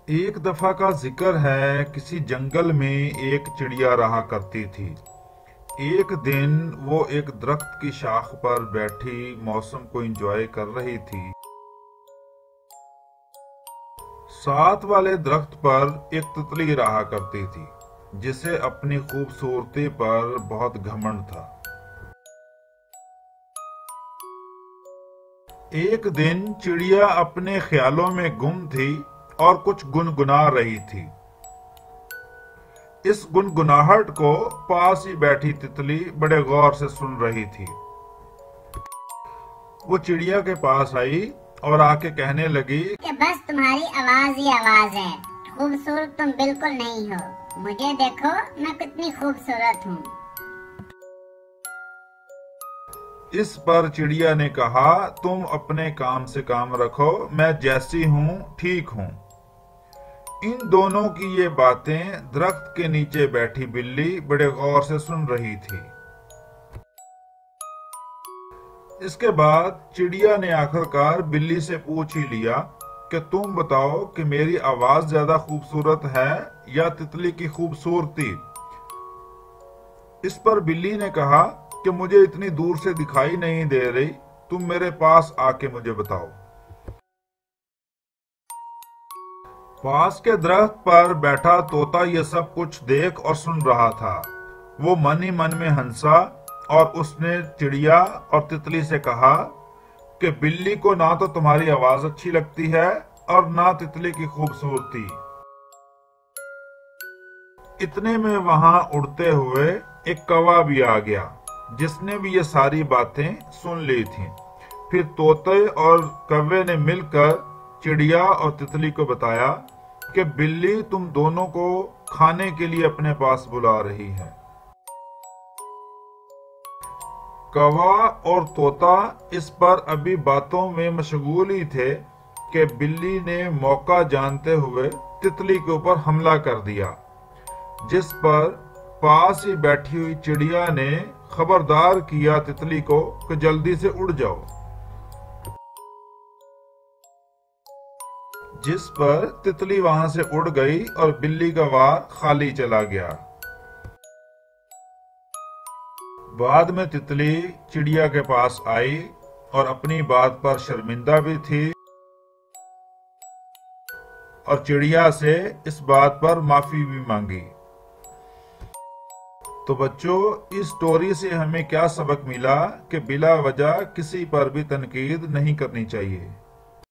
एक दफा का जिक्र है, किसी जंगल में एक चिड़िया रहा करती थी। एक दिन वो एक दरख्त की शाख पर बैठी मौसम को एंजॉय कर रही थी। साथ वाले दरख्त पर एक तितली रहा करती थी, जिसे अपनी खूबसूरती पर बहुत घमंड था। एक दिन चिड़िया अपने ख्यालों में गुम थी और कुछ गुनगुना रही थी। इस गुनगुनाहट को पास ही बैठी तितली बड़े गौर से सुन रही थी। वो चिड़िया के पास आई और आके कहने लगी कि बस तुम्हारी आवाज ही आवाज है, खूबसूरत तुम बिल्कुल नहीं हो। मुझे देखो, मैं कितनी खूबसूरत हूँ। इस पर चिड़िया ने कहा, तुम अपने काम से काम रखो, मैं जैसी हूँ ठीक हूँ। इन दोनों की ये बातें दरख्त के नीचे बैठी बिल्ली बड़े गौर से सुन रही थी। इसके बाद चिड़िया ने आखिरकार बिल्ली से पूछ ही लिया कि तुम बताओ कि मेरी आवाज ज्यादा खूबसूरत है या तितली की खूबसूरती। इस पर बिल्ली ने कहा कि मुझे इतनी दूर से दिखाई नहीं दे रही, तुम मेरे पास आके मुझे बताओ। पास के दरख्त पर बैठा तोता ये सब कुछ देख और सुन रहा था। वो मन ही मन में हंसा और उसने चिड़िया और तितली से कहा कि बिल्ली को ना तो तुम्हारी आवाज अच्छी लगती है और ना तितली की खूबसूरती। इतने में वहां उड़ते हुए एक कौवा भी आ गया, जिसने भी ये सारी बातें सुन ली थी। फिर तोते और कौवे ने मिलकर चिड़िया और तितली को बताया कि बिल्ली तुम दोनों को खाने के लिए अपने पास बुला रही है। कौवा और तोता इस पर अभी बातों में मशगूल ही थे कि बिल्ली ने मौका जानते हुए तितली के ऊपर हमला कर दिया, जिस पर पास ही बैठी हुई चिड़िया ने खबरदार किया तितली को कि जल्दी से उड़ जाओ। जिस पर तितली वहां से उड़ गई और बिल्ली का वार खाली चला गया। बाद में तितली चिड़िया के पास आई और अपनी बात पर शर्मिंदा भी थी और चिड़िया से इस बात पर माफी भी मांगी। तो बच्चों, इस स्टोरी से हमें क्या सबक मिला कि बिला वजह किसी पर भी तनकीद नहीं करनी चाहिए।